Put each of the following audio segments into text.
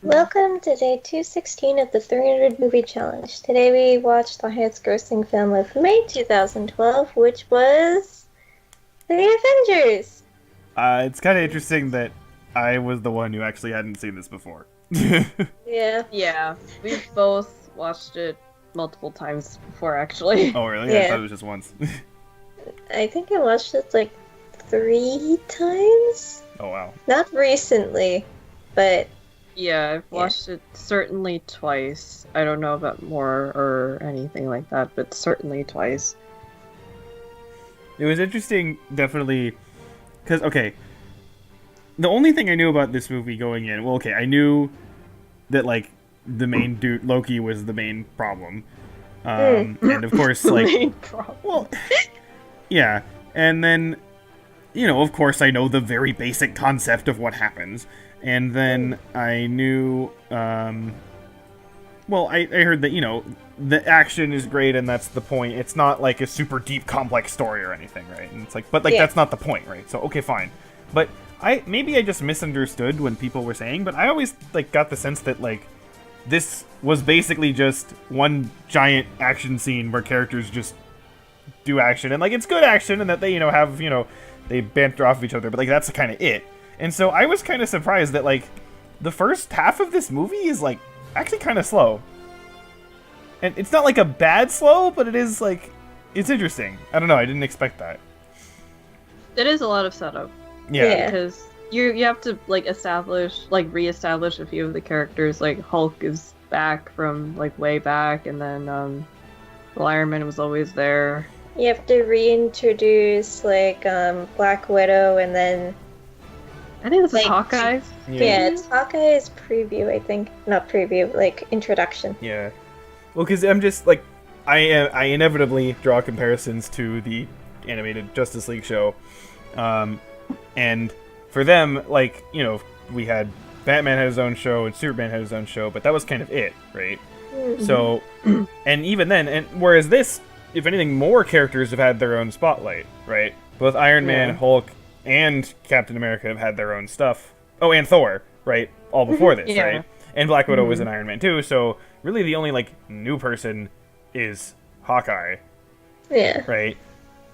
Welcome to day 216 of the 300 Movie Challenge. Today we watched the highest grossing film of May 2012, which was The Avengers. It's kind of interesting that I was the one who actually hadn't seen this before. Yeah. Yeah, we've both watched it multiple times before, actually. Oh, really? I Yeah. thought it was just once. I think I watched it like 3 times? Oh, wow. Not recently, but Yeah, I've watched it certainly twice. I don't know about more or anything like that, but certainly twice. It was interesting, definitely, because, okay, the only thing I knew about this movie going in, well, okay, I knew that, like, the main dude, Loki, was the main problem. And, of course, The like, main problem. well, yeah, and then, of course, I know the very basic concept of what happens. And then I knew, well, I heard that, the action is great and that's the point. It's not like a super deep, complex story or anything, right? And it's like, but like, Yeah. that's not the point, right? So, okay, fine. But maybe I just misunderstood when people were saying, but I always, like, got the sense that, like, this was basically just one giant action scene where characters just do action. And, like, it's good action and that they, have, they banter off of each other, but, like, that's kind of it. And so I was kind of surprised that, like, the first half of this movie is, like, actually kind of slow. And it's not, like, a bad slow, but it is, like, it's interesting. I don't know, I didn't expect that. It is a lot of setup, Yeah. because you have to, like, reestablish a few of the characters. Like, Hulk is back from, like, way back, and then, well, Iron Man was always there. you have to reintroduce, like, Black Widow and then, I think this is Like, Hawkeye. yeah, it's Hawkeye's preview, I think. Not preview, like, introduction. Yeah. Well, because I'm just, like, I inevitably draw comparisons to the animated Justice League show. And for them, like, we had Batman had his own show and Superman had his own show, but that was kind of it, right? Mhm. So, and even then, and whereas this, if anything, more characters have had their own spotlight, right? Both Iron Man, Yeah. Hulk, and Captain America have had their own stuff. Oh, and Thor, right? All before this, Yeah. right? And Black Widow was an Iron Man too, so really the only, like, new person is Hawkeye, Yeah. right?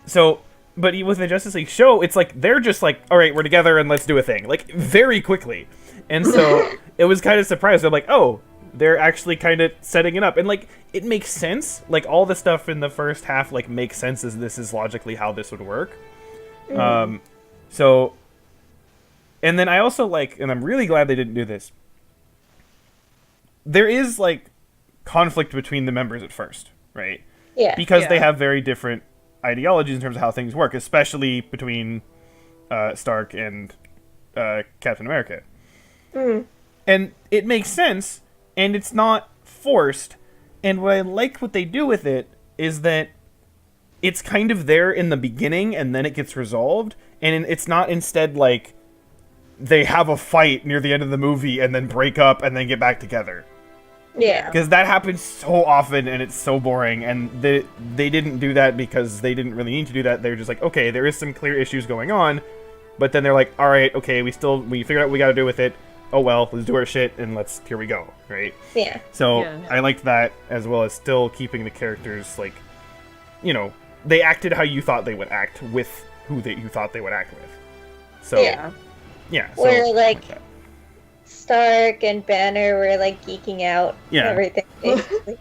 So, but with the Justice League show, it's like they're just like, all right, we're together and let's do a thing, like, very quickly. And so it was kind of surprised. They're like, oh, they're actually kind of setting it up, and like it makes sense. Like all the stuff in the first half, like makes sense as this is logically how this would work. So, and then I also like, and I'm really glad they didn't do this. There is like conflict between the members at first, right? Yeah. Because they Yeah. have very different ideologies in terms of how things work, especially between Stark and Captain America. And it makes sense, and it's not forced. And what I like what they do with it is that it's kind of there in the beginning, and then it gets resolved. And it's not instead like they have a fight near the end of the movie and then break up and then get back together. Yeah. Because that happens so often and it's so boring, and they didn't do that because they didn't really need to do that. They're just like, okay, there is some clear issues going on, but then they're like, all right, okay, we figured out what we got to do with it. Oh well, let's do our shit and here we go, right? Yeah. So Yeah. I liked that, as well as still keeping the characters like, they acted how you thought they would act with who you thought they would act with. So Yeah. yeah, so Where, like, that. Stark and Banner were, like, geeking out. Yeah. Everything, basically.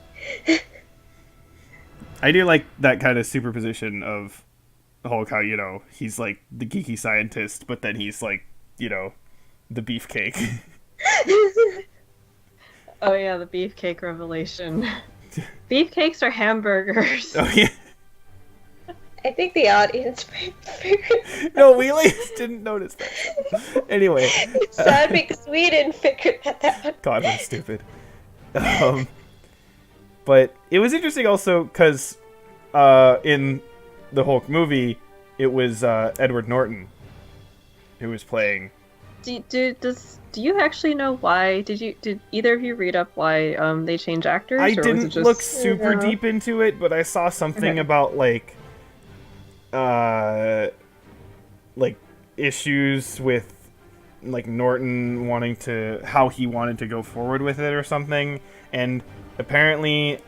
I do like that kind of superposition of Hulk, how, he's like the geeky scientist, but then he's like, the beefcake. Oh yeah, the beefcake revelation. Beefcakes are hamburgers. Oh, yeah. I think the audience might figure it No, we like didn't notice that. Anyway. It's sad because we didn't figure that out. God, I'm stupid. But it was interesting also because in the Hulk movie, it was Edward Norton who was playing. Do you actually know why? Did either of you read up why they change actors? I or was it didn't just... look super No. deep into it, but I saw something Okay. about like issues with like Norton wanting to how he wanted to go forward with it or something, and apparently,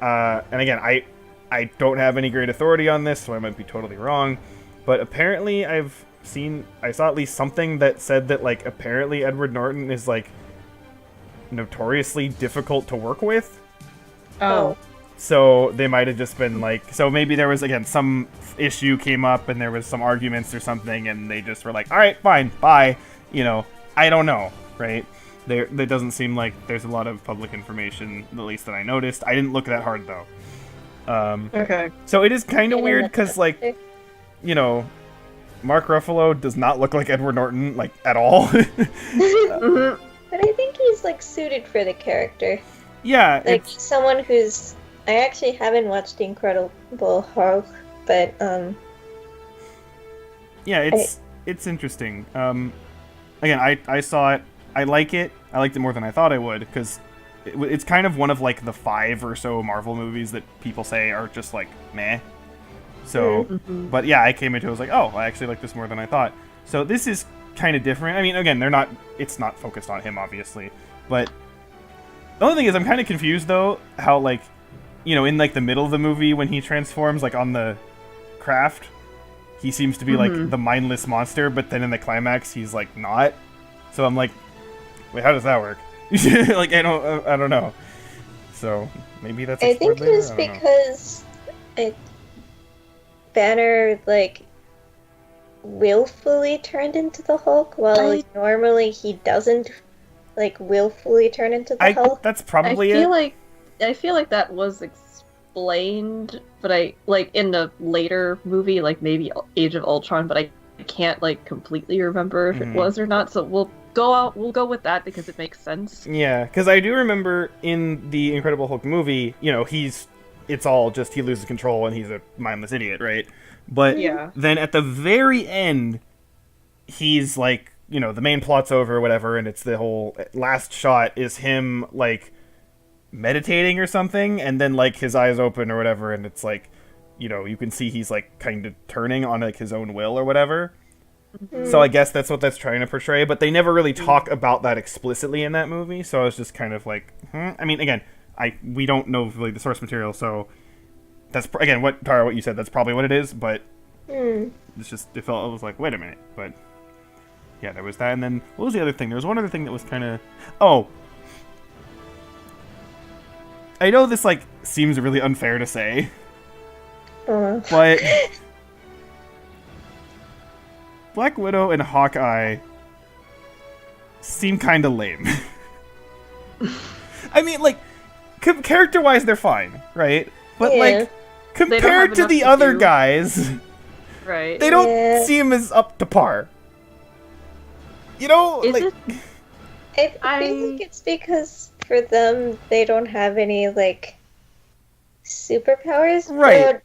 and again, I don't have any great authority on this, so I might be totally wrong, but apparently I saw at least something that said that like apparently Edward Norton is like notoriously difficult to work with. Oh. So they might have just been like, so maybe there was, again, some issue came up and there was some arguments or something and they just were like, all right, fine, bye. You know, I don't know, right? There doesn't seem like there's a lot of public information, at least that I noticed. I didn't look that hard, though. Okay. So it is kind of I didn't weird look because, that like, either. you know, Mark Ruffalo does not look like Edward Norton, like, at all. Mhm. But I think he's like suited for the character. Yeah, Like it's, someone who's. I actually haven't watched The Incredible Hulk, but yeah, it's interesting. Again, I saw it. I like it. I liked it more than I thought I would because it's kind of one of like the 5 or so Marvel movies that people say are just like meh. So, Mhm. but yeah, I came into it, I was like, oh, I actually like this more than I thought. So this is kind of different. I mean, again, it's not focused on him, obviously. But the only thing is, I'm kind of confused, though, how, like, you know, in, like, the middle of the movie when he transforms, like, on the craft, he seems to be, like, the mindless monster, but then in the climax, he's, like, not. So I'm like, wait, how does that work? Like, I don't know. So, maybe that's I think explored it was later? I don't know. because Banner like willfully turned into the Hulk, while like, normally he doesn't like willfully turn into the Hulk. That's probably I it. feel like that was explained, but I like in the later movie, like maybe Age of Ultron, but I can't like completely remember if it was or not. So we'll go with that because it makes sense. Yeah, because I do remember in the Incredible Hulk movie, you know, it's all just he loses control and he's a mindless idiot, right? But Yeah. then at the very end, he's like, you know, the main plot's over or whatever, and it's the whole last shot is him, like, meditating or something, and then, like, his eyes open or whatever, and it's like, you know, you can see he's, like, kind of turning on, like, his own will or whatever. So I guess that's what that's trying to portray, but they never really talk about that explicitly in that movie, so I was just kind of like, I mean, again, we don't know really the source material, so that's, again, Tara, what you said, that's probably what it is, but it's just, it was like, wait a minute, but yeah, there was that, and then, what was the other thing? There was one other thing that was kind of, I know this, like, seems really unfair to say, but Black Widow and Hawkeye seem kind of lame. I mean, like, character-wise, they're fine, right? But, like, compared to enough the to other do. guys, Right. they don't seem as up to par. You know, Is like, it? I think it's because for them they don't have any like superpowers. Right. So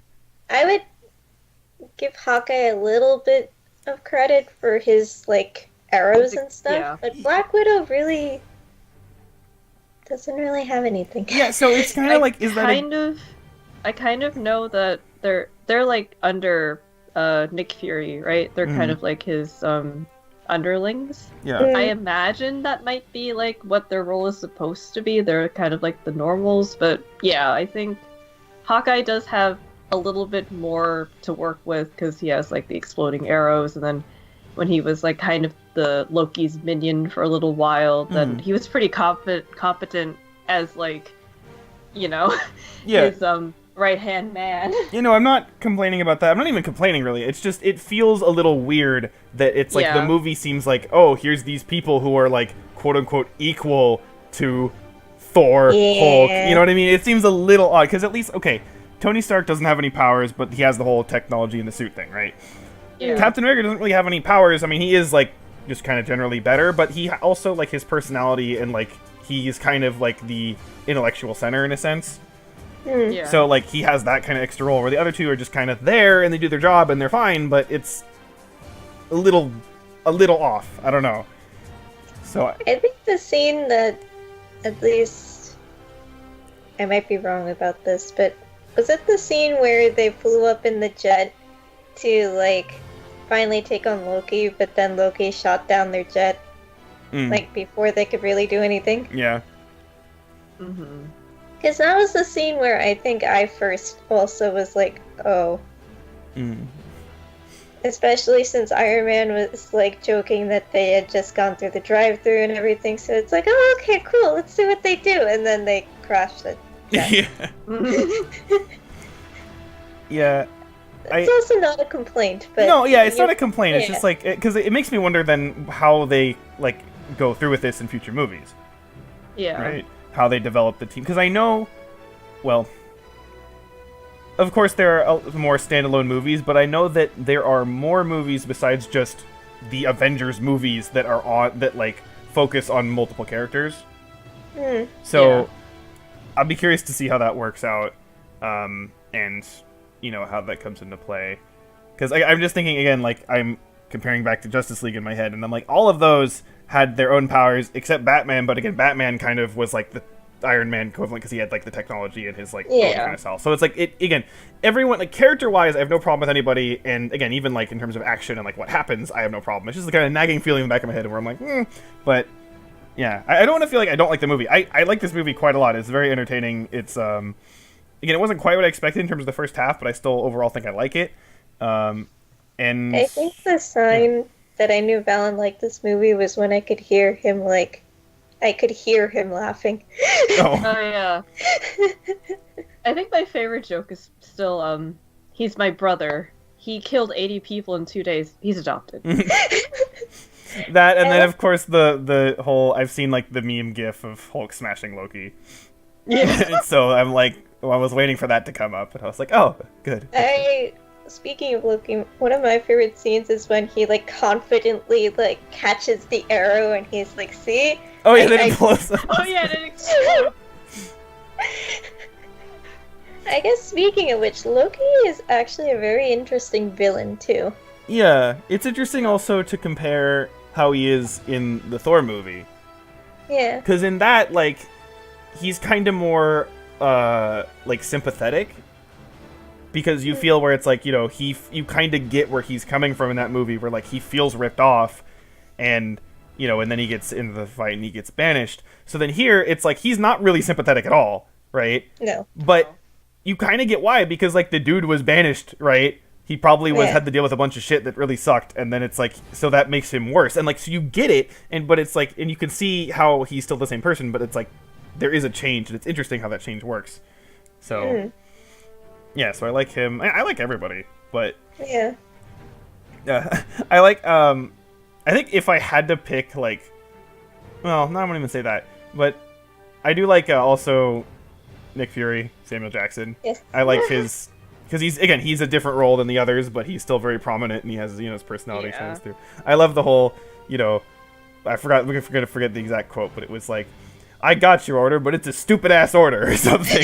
I would give Hawkeye a little bit of credit for his like arrows and stuff, Yeah. but Black Widow really doesn't really have anything. yeah, so it's kind of like, is that I kind of know that they're like under Nick Fury, right? They're kind of like his underlings. yeah. I imagine that might be like what their role is supposed to be. They're kind of like the normals, but yeah, I think Hawkeye does have a little bit more to work with because he has like the exploding arrows, and then when he was like kind of the Loki's minion for a little while, then he was pretty competent as like, you know, Yeah. his right-hand man. You know, I'm not complaining about that. I'm not even complaining, really. It's just, it feels a little weird that it's like the Yeah. movie seems like, oh, here's these people who are like, quote-unquote, equal to Thor, Hulk. You know what I mean? It seems a little odd, because at least, okay, Tony Stark doesn't have any powers, but he has the whole technology in the suit thing, right? Yeah. Captain America doesn't really have any powers. I mean, he is, like, just kind of generally better, but he also, like, his personality and, like, he is kind of, like, the intellectual center in a sense. Yeah. So, like, he has that kind of extra role, where the other two are just kind of there, and they do their job, and they're fine, but it's a little off. I don't know. So, I think the scene that, at least, I might be wrong about this, but was it the scene where they flew up in the jet to, like, finally take on Loki, but then Loki shot down their jet, like, before they could really do anything. Yeah. Mm-hmm. Because that was the scene where I think I first also was like, oh. Especially since Iron Man was, like, joking that they had just gone through the drive-thru and everything, so it's like, oh, okay, cool, let's see what they do. And then they crashed it. Yeah. Yeah. It's also not a complaint, but... No, yeah, it's not a complaint. It's yeah. just like... Because it makes me wonder then how they, like, go through with this in future movies. Yeah. Right? How they develop the team. Because I know... Well... Of course, there are more standalone movies, but I know that there are more movies besides just the Avengers movies that are on... That, like, focus on multiple characters. So... Yeah. I'll be curious to see how that works out. And... you know, how that comes into play. Because I'm just thinking, again, like, I'm comparing back to Justice League in my head, and I'm like, all of those had their own powers, except Batman, but again, Batman kind of was, like, the Iron Man equivalent, because he had, like, the technology and his, like, own kind of style. So it's like, again, everyone, like, character-wise, I have no problem with anybody, and again, even, like, in terms of action and, like, what happens, I have no problem. It's just the kind of nagging feeling in the back of my head where I'm like, but... Yeah, I don't want to feel like I don't like the movie. I like this movie quite a lot. It's very entertaining. It's, again, it wasn't quite what I expected in terms of the first half, but I still overall think I like it. And I think the sign that I knew Valen liked this movie was when I could hear him, like, I could hear him laughing. Oh. Oh, yeah. I think my favorite joke is still, he's my brother. He killed 80 people in 2 days. He's adopted. That, and then, of course, the whole... I've seen, like, the meme gif of Hulk smashing Loki. Yeah. So I'm like... Well, I was waiting for that to come up, and I was like, oh, good. Speaking of Loki, one of my favorite scenes is when he, like, confidently, like, catches the arrow and he's like, see? Oh, yeah, then it blows up. Oh, yeah, it explodes. I guess, speaking of which, Loki is actually a very interesting villain, too. Yeah, it's interesting also to compare how he is in the Thor movie. Yeah. Because in that, like, he's kind of more... like sympathetic, because you feel where it's like, you know, you kind of get where he's coming from in that movie, where like he feels ripped off, and you know, and then he gets into the fight and he gets banished. So then here it's like he's not really sympathetic at all, right? No. But you kind of get why, because like the dude was banished, right? He probably had to deal with a bunch of shit that really sucked, and then it's like, so that makes him worse, and like, so you get it, but it's like, and you can see how he's still the same person, but it's like there is a change, and it's interesting how that change works. So, yeah, so I like him. I like everybody, but... Yeah. I like, I think if I had to pick, like... Well, no, I won't even say that. But I do like, also, Nick Fury, Samuel Jackson. Yes. I like his... Because he's a different role than the others, but he's still very prominent, and he has, you know, his personality shines through. I love the whole, you know... we're going to forget the exact quote, but it was like... I got your order, but it's a stupid-ass order, or something.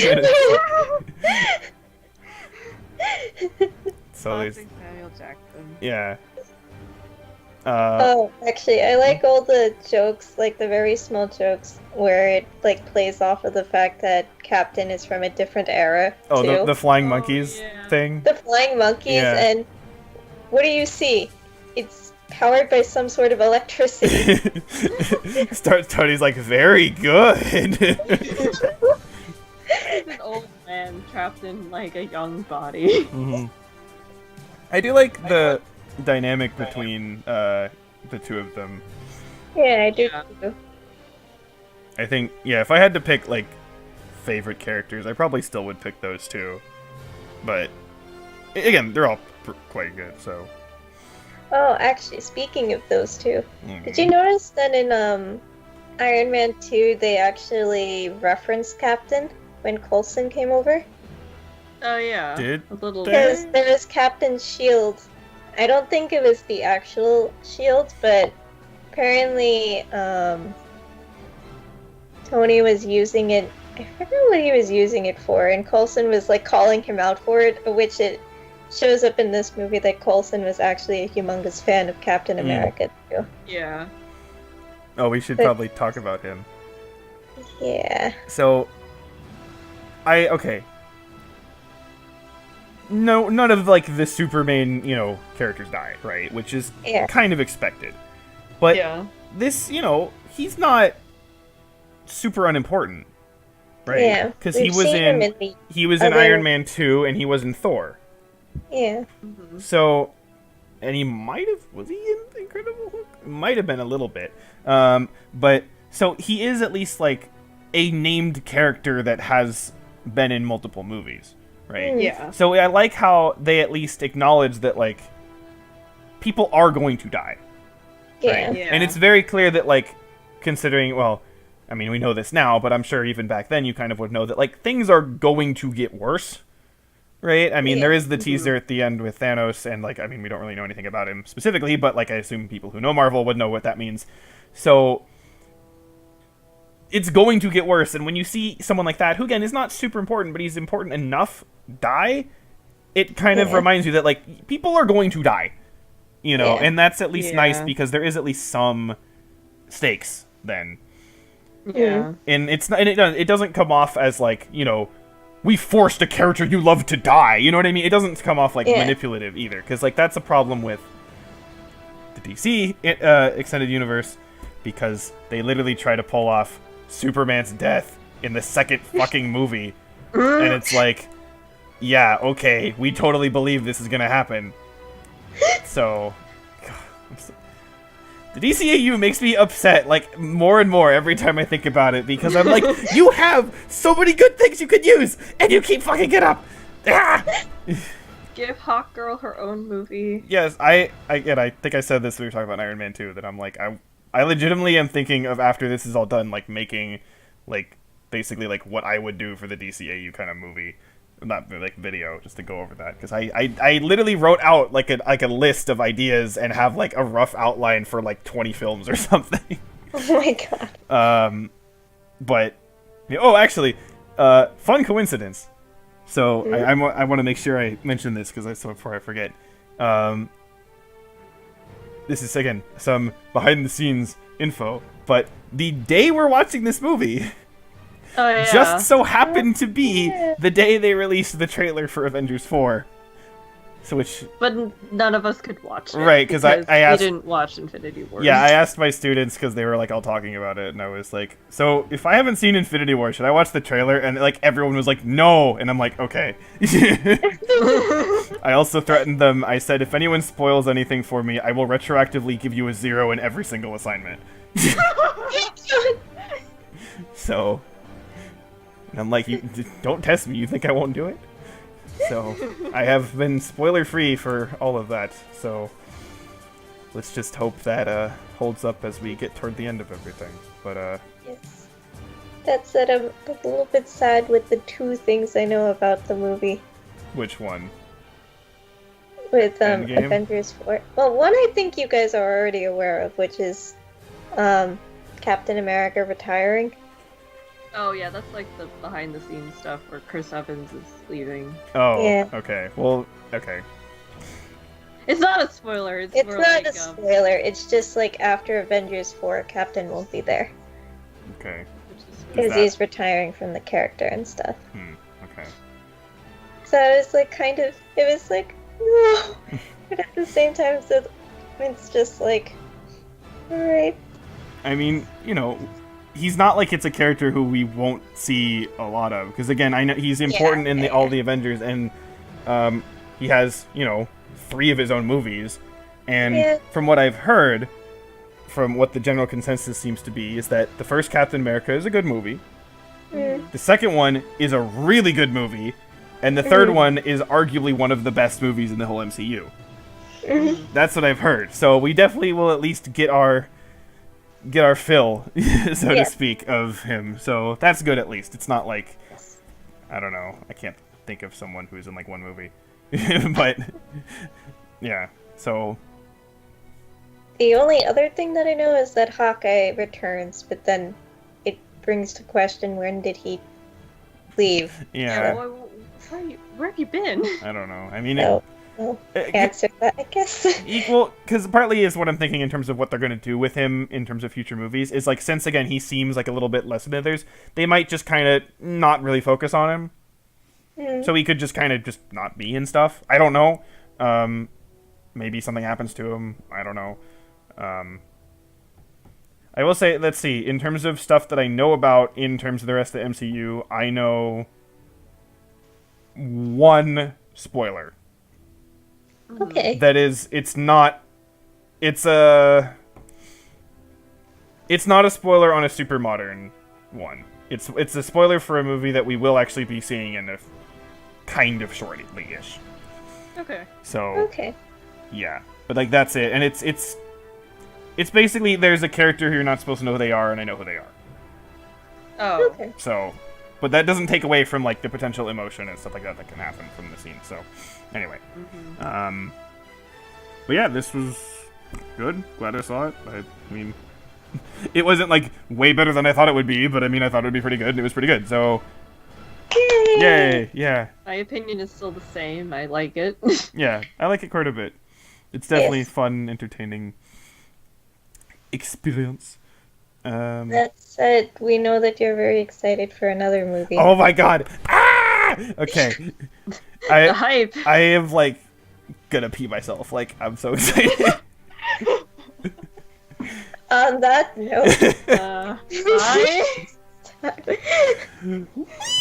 So there's... Samuel Jackson. Yeah. Oh, actually, I like all the jokes, like the very small jokes, where it, like, plays off of the fact that Captain is from a different era, Oh, too. the flying monkeys thing? The flying monkeys, and what do you see? It's powered by some sort of electricity. Tony's like, very good. He's an old man trapped in, like, a young body. Mm-hmm. I do like the dynamic between the two of them. Yeah, I do too. I think, yeah, if I had to pick, like, favorite characters, I probably still would pick those two. But, again, they're all quite good, so... Oh, actually, speaking of those two, did you notice that in Iron Man 2 they actually referenced Captain when Coulson came over? Oh, yeah. Did? A little Because bit. there was Captain's shield. I don't think it was the actual shield, but apparently Tony was using it. I forget what he was using it for, and Coulson was like calling him out for it, which it shows up in this movie that Coulson was actually a humongous fan of Captain America too. Yeah. Oh, we should probably talk about him. Yeah. So, okay. no, none of like the super main, characters die, right? Which is kind of expected. But this, he's not super unimportant, right? Yeah, because he was in Iron Man 2 and he was in Thor. Yeah. Mm-hmm. So, and he was he in Incredible Hulk? Might have been a little bit. But so he is at least like a named character that has been in multiple movies, right? Yeah. So I like how they at least acknowledge that like people are going to die. Yeah. Right? And it's very clear that like considering, well, I mean, we know this now, but I'm sure even back then you kind of would know that like things are going to get worse. Right? I mean, there is the teaser at the end with Thanos, and, like, I mean, we don't really know anything about him specifically, but, like, I assume people who know Marvel would know what that means. So, it's going to get worse, and when you see someone like that, who, again, is not super important, but he's important enough, die, it kind of reminds you that, like, people are going to die. And that's at least nice, because there is at least some stakes, then. Yeah. And it doesn't come off as, like, we forced a character you love to die. You know what I mean? It doesn't come off like manipulative either, because like that's a problem with the DC extended universe, because they literally try to pull off Superman's death in the second fucking movie, and it's like, yeah, okay, we totally believe this is gonna happen. So, the DCAU makes me upset, like, more and more every time I think about it, because I'm like, you have so many good things you could use, and you keep fucking it up! Ah! Give Hawkgirl her own movie. Yes, I think I said this when we were talking about Iron Man 2, that I'm like, I legitimately am thinking of, after this is all done, like, making, like, basically, like, what I would do for the DCAU kind of movie. Not like video, just to go over that, because I literally wrote out like a list of ideas and have like a rough outline for like 20 films or something. Oh my god. But actually, fun coincidence. So I want to make sure I mention this before I forget. This is again some behind the scenes info, but the day we're watching this movie. Oh, yeah. Just so happened to be the day they released the trailer for Avengers 4. But none of us could watch it. Right, because I asked... We didn't watch Infinity War. Yeah, I asked my students, because they were, like, all talking about it, and I was like, so, if I haven't seen Infinity War, should I watch the trailer? And, like, everyone was like, no! And I'm like, okay. I also threatened them. I said, if anyone spoils anything for me, I will retroactively give you a 0 in every single assignment. So... And I'm like, you don't test me. You think I won't do it? So, I have been spoiler-free for all of that. So, let's just hope that holds up as we get toward the end of everything. But, Yes. That said, I'm a little bit sad with the two things I know about the movie. Which one? With Endgame? Avengers 4. Well, one I think you guys are already aware of, which is Captain America retiring. Oh yeah, that's like the behind the scenes stuff where Chris Evans is leaving. Oh, Yeah. okay. Well, okay. It's not a spoiler. It's It's more not like, a spoiler. It's just like after Avengers 4, Captain won't be there. Okay. Because that- he's retiring from the character and stuff. Okay. So it was like it was like, no. But at the same time, so it's just like, alright. I mean, he's not like it's a character who we won't see a lot of, because again, I know he's important in all the Avengers, and he has 3 of his own movies, and from what I've heard, from what the general consensus seems to be, is that the first Captain America is a good movie, the second one is a really good movie, and the third one is arguably one of the best movies in the whole MCU. That's what I've heard. So we definitely will at least get our fill, so to speak, of him. So that's good at least. It's not like, I don't know, I can't think of someone who's in like one movie. But, yeah, so... The only other thing that I know is that Hawkeye returns, but then it brings to question, when did he leave? Yeah. Where have you been? I don't know. I mean, Answer that, I guess. Equal, because partly is what I'm thinking in terms of what they're going to do with him in terms of future movies, is like, since again he seems like a little bit less than others, they might just kind of not really focus on him. So he could just kind of just not be and stuff. I don't know. Maybe something happens to him. I don't know. I will say, let's see, in terms of stuff that I know about in terms of the rest of the MCU, I know one spoiler. Okay. That is, it's not a spoiler on a super modern one. It's a spoiler for a movie that we will actually be seeing in a kind of shortly-ish. Okay. So, Okay. yeah. But, like, that's it. And it's basically, there's a character who you're not supposed to know who they are, and I know who they are. Oh. Okay. So, but that doesn't take away from, like, the potential emotion and stuff like that can happen from the scene. So, anyway. But yeah, this was good. Glad I saw it. I mean, it wasn't, like, way better than I thought it would be, but I mean, I thought it would be pretty good, and it was pretty good, so... Yay! Yeah. My opinion is still the same. I like it. Yeah, I like it quite a bit. It's definitely Yes. fun, entertaining experience. That said, we know that you're very excited for another movie. Oh my god! Ah! Okay. The hype. I am, like, gonna pee myself. Like, I'm so excited. On that note, Bye.